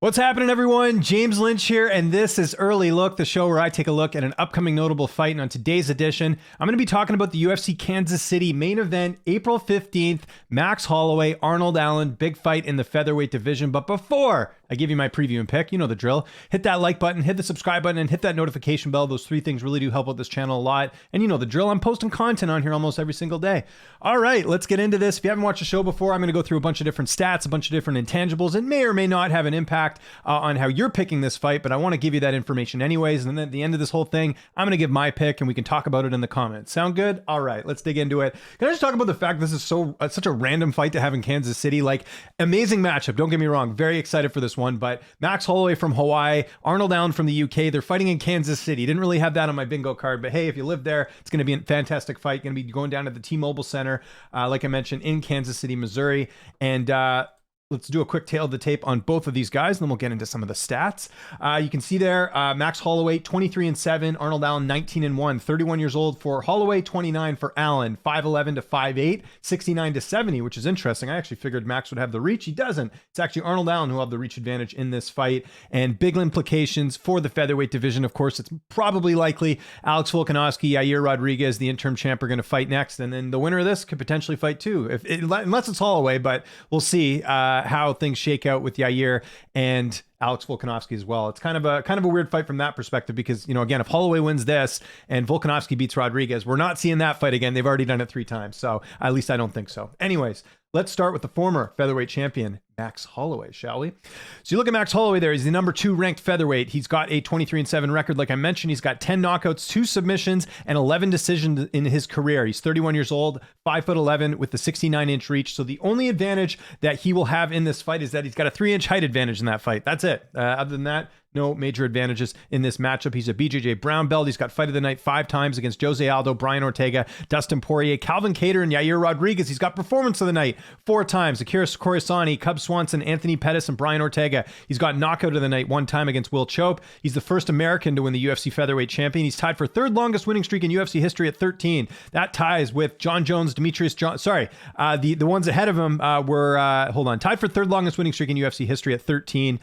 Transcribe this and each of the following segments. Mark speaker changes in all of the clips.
Speaker 1: What's happening, everyone? James Lynch here, and this is Early Look, the show where I take a look at an upcoming notable fight. And on today's edition, I'm going to be talking about the UFC Kansas City main event, April 15th, Max Holloway, Arnold Allen, big fight in the featherweight division. But before I give you my preview and pick, you know the drill. Hit that like button, hit the subscribe button, and hit that notification bell. Those three things really do help out this channel a lot. And you know the drill. I'm posting content on here almost every single day. All right, let's get into this. If you haven't watched the show before, I'm going to go through a bunch of different stats, a bunch of different intangibles. It may or may not have an impact on how you're picking this fight, but I want to give you that information anyways. And then at the end of this whole thing, I'm going to give my pick and we can talk about it in the comments. Sound good? All right, let's dig into it. Can I just talk about the fact this is such a random fight to have in Kansas City? Like, amazing matchup. Don't get me wrong. Very excited for this one, but Max Holloway from Hawaii, Arnold Allen from the UK. They're fighting in Kansas City. Didn't really have that on my bingo card, but hey, if you live there, it's going to be a fantastic fight. Going to be going down to the T-Mobile Center, like I mentioned, in Kansas City, Missouri. And let's do a quick tail of the tape on both of these guys, and then we'll get into some of the stats. You can see there, Max Holloway, 23-7, Arnold Allen, 19-1, 31 years old for Holloway, 29 for Allen, 5'11 to 5'8, 69 to 70, which is interesting. I actually figured Max would have the reach. He doesn't. It's actually Arnold Allen who will have the reach advantage in this fight, and big implications for the featherweight division. Of course, it's probably likely Alex Volkanovski, Yair Rodriguez, the interim champ, are going to fight next, and then the winner of this could potentially fight too, unless it's Holloway, but we'll see how things shake out with Yair and Alex Volkanovski as well. It's kind of a weird fight from that perspective because, you know, again, if Holloway wins this and Volkanovski beats Rodriguez, we're not seeing that fight again. They've already done it 3 times. So at least I don't think so. Anyways, let's start with the former featherweight champion, Max Holloway, shall we? So you look at Max Holloway there. He's the number 2 ranked featherweight. He's got a 23-7 record. Like I mentioned, he's got 10 knockouts, 2 submissions, and 11 decisions in his career. He's 31 years old, 5'11", with the 69-inch reach. So the only advantage that he will have in this fight is that he's got a 3-inch height advantage in that fight. That's it. Other than that, no major advantages in this matchup. He's a BJJ brown belt. He's got fight of the night 5 times against Jose Aldo, Brian Ortega, Dustin Poirier, Calvin Kattar, and Yair Rodriguez. He's got performance of the night 4 times. Akira Corisani, Cub Swanson, Anthony Pettis, and Brian Ortega. He's got knockout of the night 1 time against Will Chope. He's the first American to win the UFC featherweight champion. He's tied for 3rd longest winning streak in UFC history at 13. That ties with John Jones, Demetrius John. The ones ahead of him were tied for 3rd longest winning streak in UFC history at 13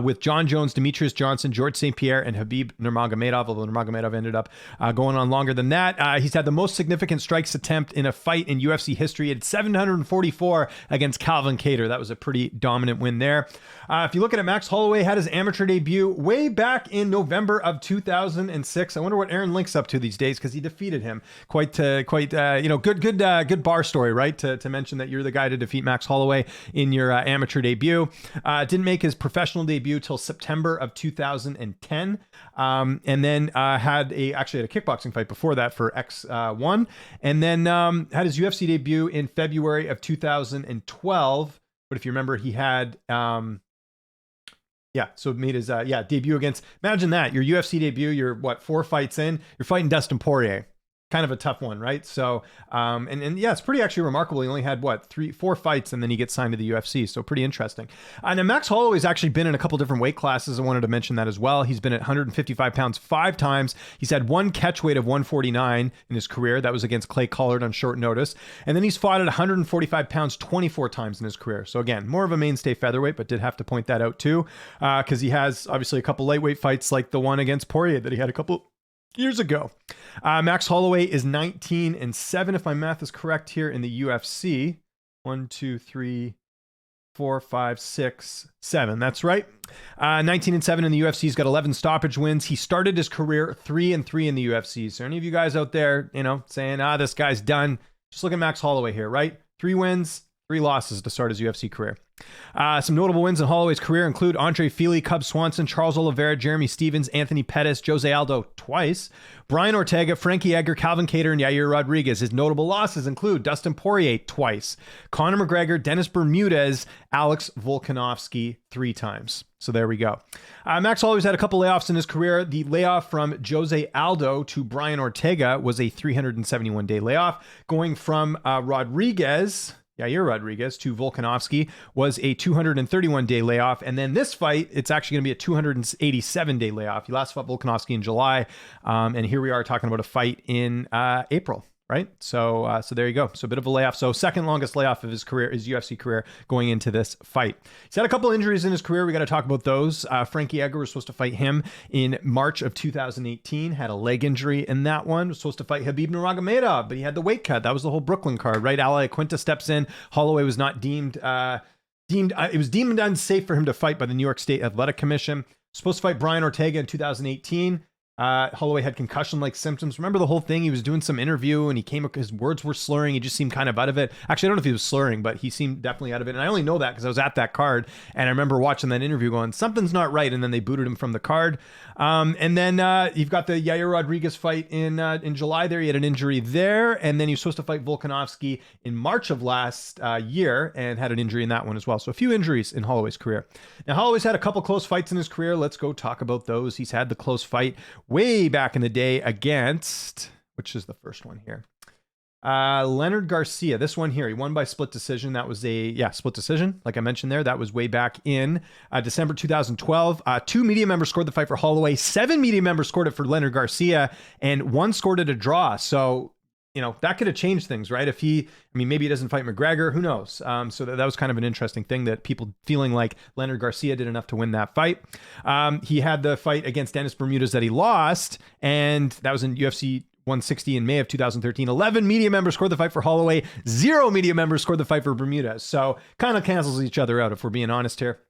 Speaker 1: with John Jones, Demetrius Johnson, George St. Pierre, and Habib Nurmagomedov, although Nurmagomedov ended up going on longer than that. He's had the most significant strikes attempt in a fight in UFC history at 744 against Calvin Kattar. That was a pretty dominant win there. If you look at it, Max Holloway had his amateur debut way back in November of 2006. I wonder what Aaron Link's up to these days because he defeated him. Quite good bar story, right? To mention that you're the guy to defeat Max Holloway in your amateur debut. Didn't make his professional debut till September of 2010, and then had a kickboxing fight before that for X1, and then had his UFC debut in February of 2012. But if you remember, he had made his debut against, imagine that, your UFC debut, you're 4 fights in, you're fighting Dustin Poirier. Kind of a tough one, right? So, it's pretty actually remarkable. He only had 4 fights, and then he gets signed to the UFC. So pretty interesting. And Max Holloway's actually been in a couple different weight classes. I wanted to mention that as well. He's been at 155 pounds 5 times. He's had 1 catch weight of 149 in his career. That was against Clay Collard on short notice. And then he's fought at 145 pounds 24 times in his career. So again, more of a mainstay featherweight, but did have to point that out too, because he has obviously a couple lightweight fights like the one against Poirier that he had a couple years ago. Max Holloway is 19-7, if my math is correct here in the UFC. 1, 2, 3, 4, 5, 6, 7. That's right. 19-7 in the UFC. He's got 11 stoppage wins. He started his career 3-3 in the UFC. So any of you guys out there, saying, this guy's done, just look at Max Holloway here, right? 3 wins, 3 losses to start his UFC career. Some notable wins in Holloway's career include Andre Fili, Cub Swanson, Charles Oliveira, Jeremy Stevens, Anthony Pettis, Jose Aldo twice, Brian Ortega, Frankie Edgar, Calvin Kattar, and Yair Rodriguez. His notable losses include Dustin Poirier twice, Conor McGregor, Dennis Bermudez, Alex Volkanovski 3 times. So there we go. Max Holloway's had a couple layoffs in his career. The layoff from Jose Aldo to Brian Ortega was a 371-day layoff. Going from Yair Rodriguez to Volkanovski was a 231-day layoff. And then this fight, it's actually going to be a 287-day layoff. He last fought Volkanovski in July. And here we are talking about a fight in April. right? So there you go. So a bit of a layoff. So second longest layoff of his career, his UFC career, going into this fight. He's had a couple injuries in his career. We got to talk about those. Frankie Edgar was supposed to fight him in March of 2018. Had a leg injury in that one. Was supposed to fight Khabib Nurmagomedov, but he had the weight cut. That was the whole Brooklyn card, right? Ally Quinta steps in. Holloway was not deemed. It was deemed unsafe for him to fight by the New York State Athletic Commission. Supposed to fight Brian Ortega in 2018. Holloway had concussion-like symptoms. Remember the whole thing? He was doing some interview and his words were slurring. He just seemed kind of out of it. Actually, I don't know if he was slurring, but he seemed definitely out of it. And I only know that because I was at that card and I remember watching that interview going, something's not right. And then they booted him from the card. And then you've got the Yair Rodriguez fight in July there. He had an injury there. And then he was supposed to fight Volkanovski in March of last year and had an injury in that one as well. So a few injuries in Holloway's career. Now, Holloway's had a couple close fights in his career. Let's go talk about those. He's had the close fight way back in the day against, which is the first one here, Leonard Garcia. This one here, he won by split decision. That was split decision. Like I mentioned there, that was way back in December 2012. 2 media members scored the fight for Holloway. 7 media members scored it for Leonard Garcia, and 1 scored it a draw. So, that could have changed things, right? If maybe he doesn't fight McGregor, who knows? So that was kind of an interesting thing, that people feeling like Leonard Garcia did enough to win that fight. He had the fight against Dennis Bermudez that he lost, and that was in UFC 160 in May of 2013. 11 media members scored the fight for Holloway. 0 media members scored the fight for Bermudez. So kind of cancels each other out, if we're being honest here.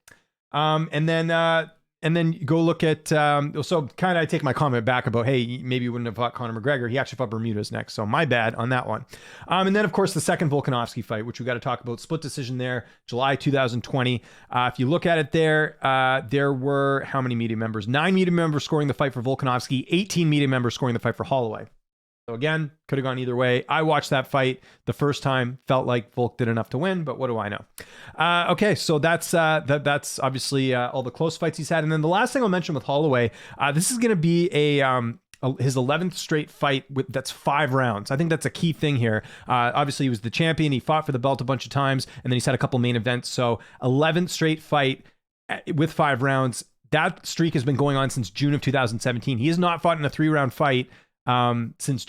Speaker 1: And then you go look at, so kind of I take my comment back about, hey, maybe you wouldn't have fought Conor McGregor. He actually fought Bermudez next. So my bad on that one. And then, of course, the second Volkanovski fight, which we got to talk about. Split decision there, July 2020. If you look at it there were how many media members? 9 media members scoring the fight for Volkanovski, 18 media members scoring the fight for Holloway. So again, could have gone either way. I watched that fight the first time, felt like Volk did enough to win, but what do I know? Okay, so that's obviously all the close fights he's had. And then the last thing I'll mention with Holloway, this is going to be his 11th straight fight that's 5 rounds. I think that's a key thing here. Obviously, he was the champion. He fought for the belt a bunch of times, and then he's had a couple main events. So 11th straight fight with 5 rounds. That streak has been going on since June of 2017. He has not fought in a 3-round fight since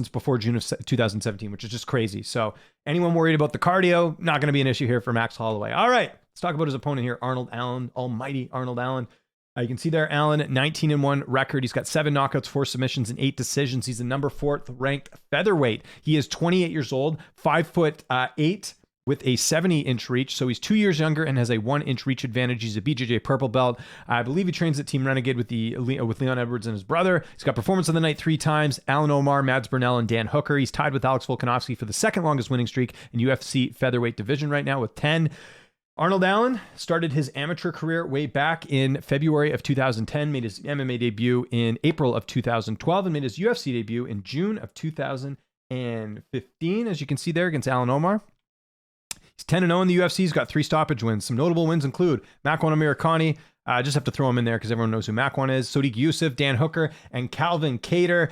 Speaker 1: before June of 2017, which is just crazy. So anyone worried about the cardio, not going to be an issue here for Max Holloway. All right, let's talk about his opponent here, Arnold Allen, almighty Arnold Allen. You can see there, Allen, 19-1 record. He's got 7 knockouts, 4 submissions, and 8 decisions. He's the number 4th ranked featherweight. He is 28 years old, 5'8", with a 70-inch reach. So he's 2 years younger and has a 1-inch reach advantage. He's a BJJ purple belt. I believe he trains at Team Renegade with Leon Edwards and his brother. He's got performance of the night 3 times. Alan Omar, Mads Burnell, and Dan Hooker. He's tied with Alex Volkanovski for the second longest winning streak in UFC featherweight division right now with 10. Arnold Allen started his amateur career way back in February of 2010, made his MMA debut in April of 2012, and made his UFC debut in June of 2015, as you can see there, against Alan Omar. He's 10-0 in the UFC. He's got 3 stoppage wins. Some notable wins include Makwan Amirkhani. I just have to throw him in there because everyone knows who Makwan is. Sodiq Yusuff, Dan Hooker, and Calvin Kattar.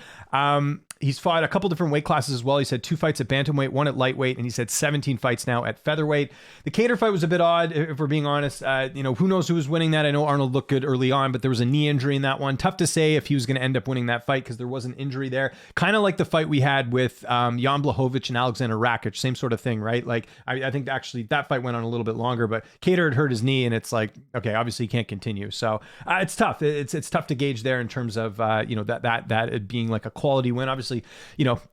Speaker 1: He's fought a couple different weight classes as well. He's had 2 fights at bantamweight, 1 at lightweight, and he's had 17 fights now at featherweight. The Kattar fight was a bit odd, if we're being honest. Who knows who was winning that? I know Arnold looked good early on, but there was a knee injury in that one. Tough to say if he was going to end up winning that fight because there was an injury there. Kind of like the fight we had with Jan Blachowicz and Alexander Rakic, same sort of thing, right? Like I think actually that fight went on a little bit longer, but Kattar had hurt his knee, and it's like, okay, obviously he can't continue. So it's tough. It's tough to gauge there in terms of that it being like a quality win. Obviously,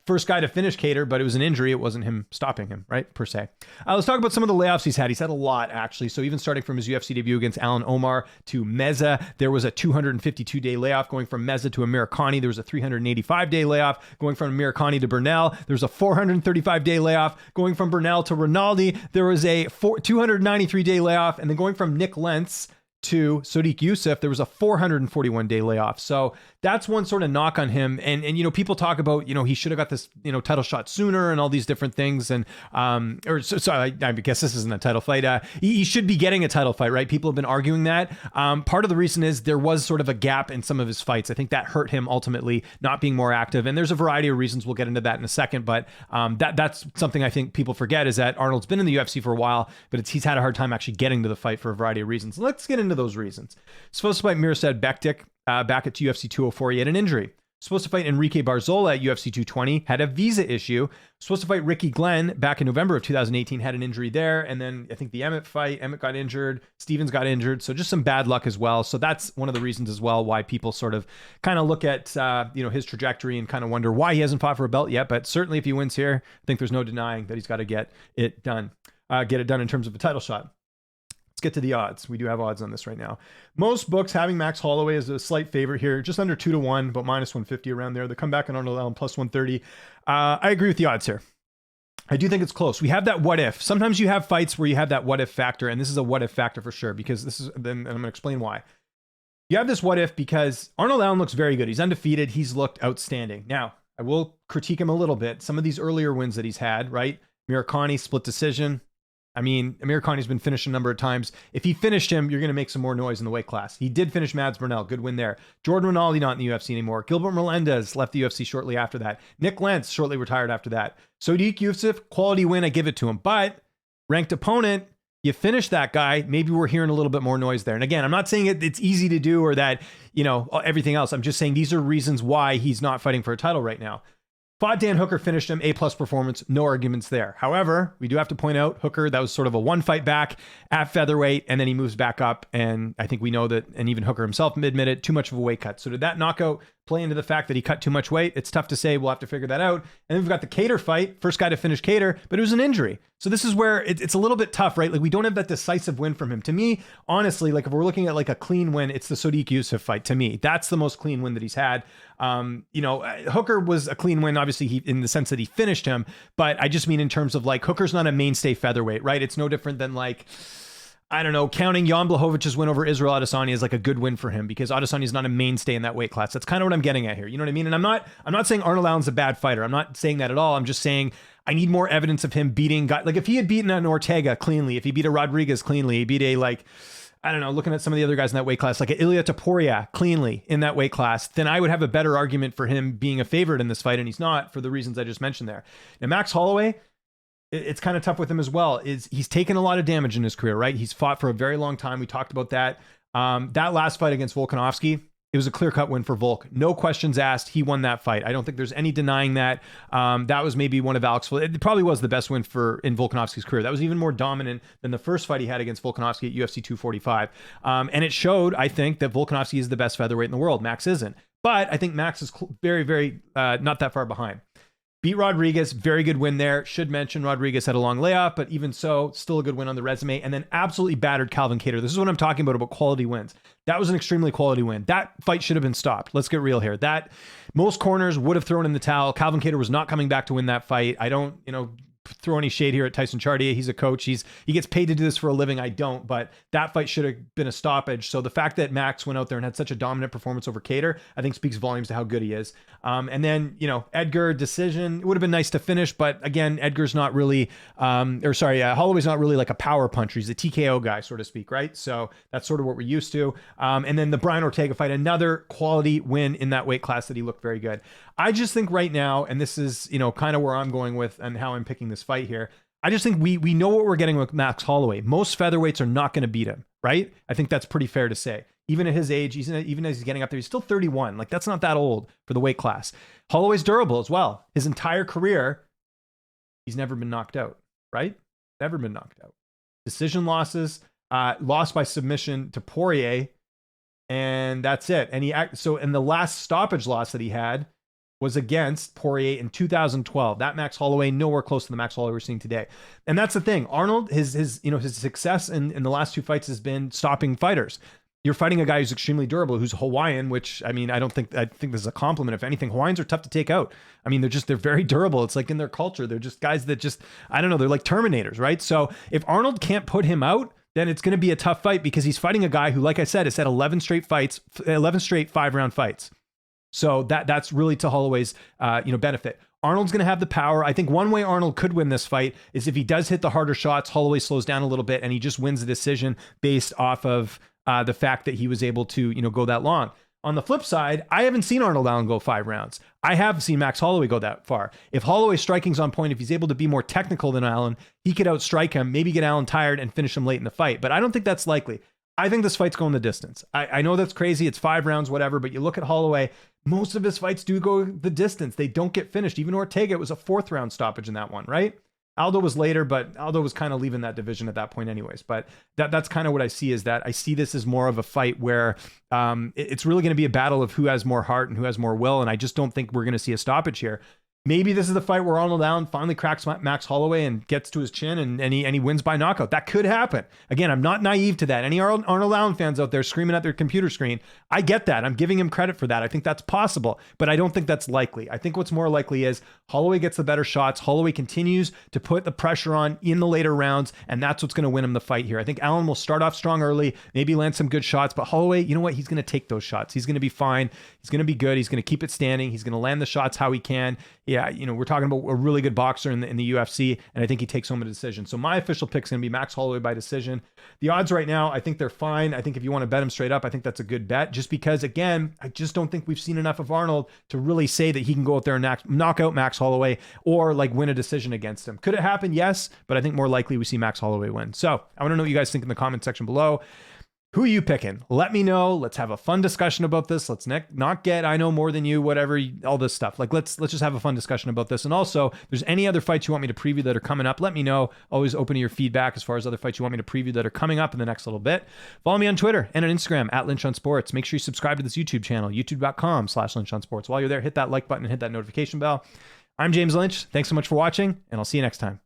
Speaker 1: first guy to finish Kattar, but it was an injury. It wasn't him stopping him, right, per se. Let's talk about some of the layoffs he's had. He's had a lot, actually. So even starting from his UFC debut against Alan Omar to Meza, there was a 252-day layoff going from Meza to Amirkhani. There was a 385-day layoff going from Amirkhani to Burnell. There was a 435-day layoff going from Burnell to Rinaldi. There was a 293-day layoff, and then going from Nick Lentz to Sodiq Yusuff, there was a 441-day layoff. So that's one sort of knock on him. And people talk about, he should have got this, title shot sooner and all these different things. And, I guess this isn't a title fight. He should be getting a title fight, right? People have been arguing that. Part of the reason is there was sort of a gap in some of his fights. I think that hurt him ultimately, not being more active. And there's a variety of reasons. We'll get into that in a second. But that's something I think people forget, is that Arnold's been in the UFC for a while, but he's had a hard time actually getting to the fight for a variety of reasons. Let's get into those reasons. Supposed to fight Mirsad Bektic back at UFC 204. He had an injury. Supposed to fight Enrique Barzola at UFC 220, had a visa issue. Supposed to fight Ricky Glenn back in November of 2018, had an injury there. And then I think the Emmett fight, Emmett got injured, Stevens got injured. So just some bad luck as well. So that's one of the reasons as well why people sort of kind of look at his trajectory and kind of wonder why he hasn't fought for a belt yet. But certainly if he wins here, I think there's no denying that he's got to get it done in terms of a title shot. Let's get to the odds. We do have odds on this right now. Most books having Max Holloway as a slight favorite here, just under 2-1, but minus 150 around there. The comeback on Arnold Allen plus 130. I agree with the odds here. I do think it's close. We have that what if. Sometimes you have fights where you have that what if factor, and this is a what if factor for sure, because and I'm going to explain why. You have this what if because Arnold Allen looks very good. He's undefeated. He's looked outstanding. Now, I will critique him a little bit. Some of these earlier wins that he's had, right? Murakami, split decision. I mean, Amir Khan's been finished a number of times. If he finished him, you're going to make some more noise in the weight class. He did finish Mads Burnell. Good win there. Jordan Rinaldi not in the UFC anymore. Gilbert Melendez left the UFC shortly after that. Nick Lentz shortly retired after that. Sodiq Yusuff, quality win. I give it to him. But ranked opponent, you finish that guy. Maybe we're hearing a little bit more noise there. And again, I'm not saying it's easy to do or that, everything else. I'm just saying these are reasons why he's not fighting for a title right now. Fought Dan Hooker, finished him, A-plus performance, no arguments there. However, we do have to point out Hooker, that was sort of a one fight back at featherweight, and then he moves back up, and I think we know that, and even Hooker himself admitted, too much of a weight cut. So did that knockout play into the fact that he cut too much weight? It's tough to say. We'll have to figure that out. And then we've got the Kattar fight, first guy to finish Kattar, but it was an injury. So this is where it's a little bit tough, right? Like we don't have that decisive win from him. To me, honestly, like if we're looking at like a clean win, it's the Sodiq Yusuff fight. To me, that's the most clean win that he's had. Hooker was a clean win, obviously, in the sense that he finished him, but I just mean in terms of like Hooker's not a mainstay featherweight, right? It's no different than like, I don't know, counting Jan Blachowicz' win over Israel Adesanya is like a good win for him because Adesanya is not a mainstay in that weight class. That's kind of what I'm getting at here. You know what I mean? And I'm not saying Arnold Allen's a bad fighter. I'm not saying that at all. I'm just saying I need more evidence of him beating guys. Like if he had beaten an Ortega cleanly, if he beat a Rodriguez cleanly, he beat a I don't know, looking at some of the other guys in that weight class, like Ilia Topuria cleanly in that weight class, then I would have a better argument for him being a favorite in this fight, and he's not for the reasons I just mentioned there. Now, Max Holloway, it's kind of tough with him as well. He's taken a lot of damage in his career, right? He's fought for a very long time. We talked about that. That last fight against Volkanovski, it was a clear-cut win for Volk. No questions asked. He won that fight. I don't think there's any denying that. That was maybe one of Alex. It probably was the best win in Volkanovski's career. That was even more dominant than the first fight he had against Volkanovski at UFC 245. And it showed, I think, that Volkanovski is the best featherweight in the world. Max isn't. But I think Max is very, very not that far behind. Beat Rodriguez, very good win there. Should mention Rodriguez had a long layoff, but even so, still a good win on the resume. And then absolutely battered Calvin Kattar. This is what I'm talking about quality wins. That was an extremely quality win. That fight should have been stopped. Let's get real here. That most corners would have thrown in the towel. Calvin Kattar was not coming back to win that fight. I don't, throw any shade here at Tyson Chartier. He's a coach. He gets paid to do this for a living. I don't, but that fight should have been a stoppage. So the fact that Max went out there and had such a dominant performance over Kattar, I think speaks volumes to how good he is. And then, Edgar decision, it would have been nice to finish, but again, Edgar's not really, Holloway's not really like a power puncher. He's a TKO guy, so to speak, right? So that's sort of what we're used to. And then the Brian Ortega fight, another quality win in that weight class that he looked very good. I just think right now, and this is, kind of where I'm going with and how I'm picking this fight here. I just think we know what we're getting with Max Holloway. Most featherweights are not going to beat him, right? I think that's pretty fair to say. Even at his age, even as he's getting up there, he's still 31. Like that's not that old for the weight class. Holloway's durable as well. His entire career, he's never been knocked out, right? Never been knocked out. Decision losses, lost by submission to Poirier, and that's it. And the last stoppage loss that he had was against Poirier in 2012. That Max Holloway, nowhere close to the Max Holloway we're seeing today. And that's the thing. Arnold, his success in the last two fights has been stopping fighters. You're fighting a guy who's extremely durable, who's Hawaiian, which, I think this is a compliment. If anything, Hawaiians are tough to take out. They're very durable. It's like in their culture. They're just guys that they're like Terminators, right? So if Arnold can't put him out, then it's going to be a tough fight because he's fighting a guy who, like I said, has had 11 straight 5-round fights. So that's really to Holloway's, benefit. Arnold's going to have the power. I think one way Arnold could win this fight is if he does hit the harder shots, Holloway slows down a little bit and he just wins the decision based off of the fact that he was able to, go that long. On the flip side, I haven't seen Arnold Allen go 5 rounds. I have seen Max Holloway go that far. If Holloway's striking's on point, if he's able to be more technical than Allen, he could outstrike him, maybe get Allen tired and finish him late in the fight. But I don't think that's likely. I think this fight's going the distance. I know that's crazy. It's 5 rounds, whatever, but you look at Holloway, most of his fights do go the distance. They don't get finished. Even Ortega, it was a 4th round stoppage in that one, right? Aldo was later, but Aldo was kind of leaving that division at that point anyways. But that's kind of what I see, is that I see this as more of a fight where it's really going to be a battle of who has more heart and who has more will. And I just don't think we're going to see a stoppage here. Maybe this is the fight where Arnold Allen finally cracks Max Holloway and gets to his chin and he wins by knockout. That could happen. Again, I'm not naive to that. Any Arnold Allen fans out there screaming at their computer screen, I get that. I'm giving him credit for that. I think that's possible, but I don't think that's likely. I think what's more likely is Holloway gets the better shots. Holloway continues to put the pressure on in the later rounds, and that's what's going to win him the fight here. I think Allen will start off strong early, maybe land some good shots, but Holloway, you know what? He's going to take those shots. He's going to be fine. He's going to be good. He's going to keep it standing. He's going to land the shots how he can. Yeah, we're talking about a really good boxer in the UFC, and I think he takes home a decision. So my official pick is going to be Max Holloway by decision. The odds right now, I think they're fine. I think if you want to bet him straight up, I think that's a good bet, just because, again, I just don't think we've seen enough of Arnold to really say that he can go out there and knock out Max Holloway or like win a decision against him. Could it happen? Yes, but I think more likely we see Max Holloway win. So I want to know what you guys think in the comment section below. Who are you picking? Let me know. Let's have a fun discussion about this. Let's not get, I know more than you, whatever, all this stuff. Like, let's just have a fun discussion about this. And also, if there's any other fights you want me to preview that are coming up, let me know. Always open to your feedback as far as other fights you want me to preview that are coming up in the next little bit. Follow me on Twitter and on Instagram at Lynch on Sports. Make sure you subscribe to this YouTube channel, youtube.com/Lynch on Sports. While you're there, hit that like button and hit that notification bell. I'm James Lynch. Thanks so much for watching, and I'll see you next time.